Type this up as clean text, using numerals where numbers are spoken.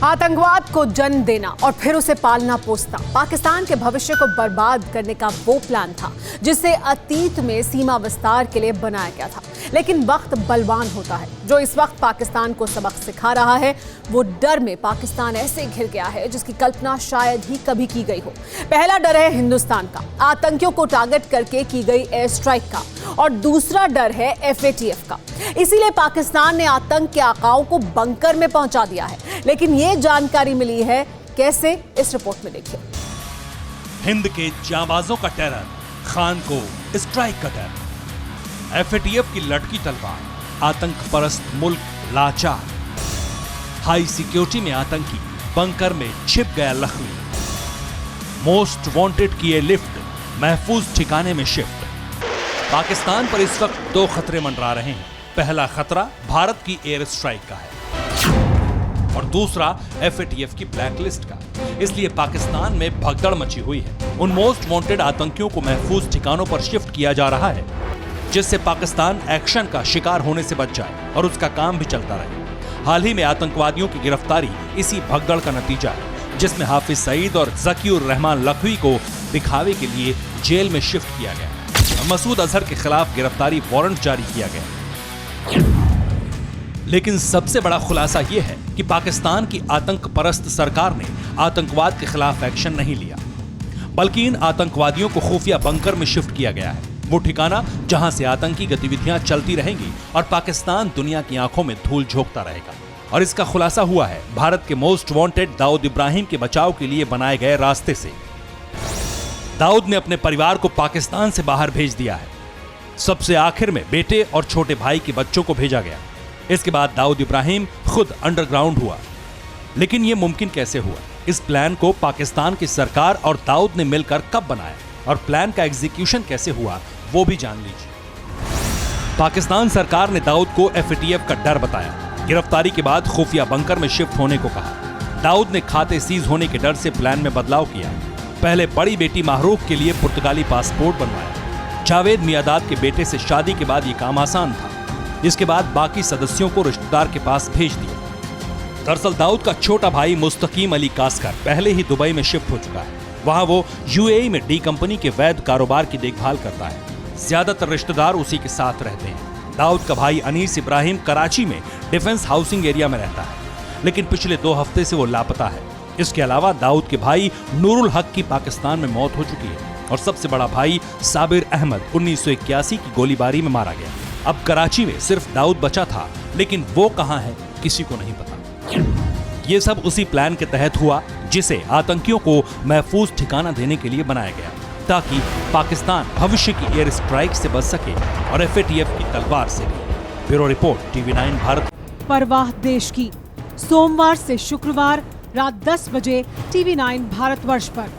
आतंकवाद को जन्म देना और फिर उसे पालना पोसना पाकिस्तान के भविष्य को बर्बाद करने का वो प्लान था जिसे अतीत में सीमा विस्तार के लिए बनाया गया था। लेकिन वक्त बलवान होता है। जो इस वक्त पाकिस्तान को सबक सिखा रहा है वो डर में पाकिस्तान ऐसे घिर गया है जिसकी कल्पना शायद ही कभी की गई हो। पहला डर है हिंदुस्तान का, आतंकियों को टारगेट करके की गई एयर स्ट्राइक का, और दूसरा डर है FATF का। इसीलिए पाकिस्तान ने आतंक के आकाओं को बंकर में पहुंचा दिया है। लेकिन ये जानकारी मिली है कैसे, इस रिपोर्ट में देखिए। हिंद के जांबाजों का टेरर, खान को स्ट्राइक का डर। FATF की लटकी तलवार, आतंक परस्त मुल्क लाचार। हाई सिक्योरिटी में आतंकी, बंकर में छिप गया लखवी। मोस्ट वांटेड की ये लिफ्ट, महफूज ठिकाने में शिफ्ट। पाकिस्तान पर इस वक्त दो खतरे मंडरा रहे हैं। पहला खतरा भारत की एयर स्ट्राइक का है और दूसरा FATF की ब्लैकलिस्ट का। इसलिए पाकिस्तान में भगदड़ मची हुई है। उन मोस्ट वांटेड आतंकियों को महफूज ठिकानों पर शिफ्ट किया जा रहा है जिससे पाकिस्तान एक्शन का शिकार होने से बच जाए और उसका काम भी चलता रहे। हाल ही में आतंकवादियों की गिरफ्तारी इसी भगदड़ का नतीजा है, जिसमें हाफिज सईद और जकीउर रहमान लखवी को दिखावे के लिए जेल में शिफ्ट किया गया। मसूद अजहर के खिलाफ गिरफ्तारी वारंट जारी किया गया। लेकिन सबसे बड़ा खुलासा यह है कि पाकिस्तान की आतंक परस्त सरकार ने आतंकवाद के खिलाफ एक्शन नहीं लिया, बल्कि इन आतंकवादियों को खुफिया बंकर में शिफ्ट किया गया है। वो ठिकाना जहां से आतंकी गतिविधियां चलती रहेंगी और पाकिस्तान दुनिया की आंखों में धूल झोंकता रहेगा। और इसका खुलासा हुआ है भारत के मोस्ट वांटेड दाऊद इब्राहिम के बचाव के लिए बनाए गए रास्ते से। दाऊद ने अपने परिवार को पाकिस्तान से बाहर भेज दिया है। सबसे आखिर में बेटे और छोटे भाई के बच्चों को भेजा गया। इसके बाद दाऊद इब्राहिम खुद अंडरग्राउंड हुआ। लेकिन यह मुमकिन कैसे हुआ? इस प्लान को पाकिस्तान की सरकार और दाऊद ने मिलकर कब बनाया और प्लान का एग्जीक्यूशन कैसे हुआ वो भी जान लीजिए। पाकिस्तान सरकार ने दाऊद को FATF का डर बताया। गिरफ्तारी के बाद खुफिया बंकर में शिफ्ट होने को कहा। दाऊद ने खाते सीज होने के डर से प्लान में बदलाव किया। पहले बड़ी बेटी माहरूफ के लिए पुर्तगाली पासपोर्ट बनवाया। जावेद मियादाद के बेटे से शादी के बाद ये काम आसान था। इसके बाद बाकी सदस्यों को रिश्तेदार के पास भेज दिया। दरअसल दाऊद का छोटा भाई मुस्तकीम अली कास्कर पहले ही दुबई में शिफ्ट हो चुका है। वहां वो UAE में डी कंपनी के वैध कारोबार की देखभाल करता है। ज्यादातर रिश्तेदार उसी के साथ रहते हैं। दाऊद का भाई अनीस इब्राहिम कराची में डिफेंस हाउसिंग एरिया में रहता है, लेकिन पिछले 2 हफ्ते से वो लापता है। इसके अलावा दाऊद के भाई नूरुल हक की पाकिस्तान में मौत हो चुकी है और सबसे बड़ा भाई साबिर अहमद 1981 की गोलीबारी में मारा गया। अब कराची में सिर्फ दाऊद बचा था, लेकिन वो कहां है किसी को नहीं पता। ये सब उसी प्लान के तहत हुआ जिसे आतंकियों को महफूज ठिकाना देने के लिए बनाया गया, ताकि पाकिस्तान भविष्य की एयर स्ट्राइक से बच सके और FATF की तलवार से भी। Bureau report, TV9 Bharat. परवाह देश की, सोमवार से शुक्रवार रात 10 बजे TV9 भारतवर्ष पर।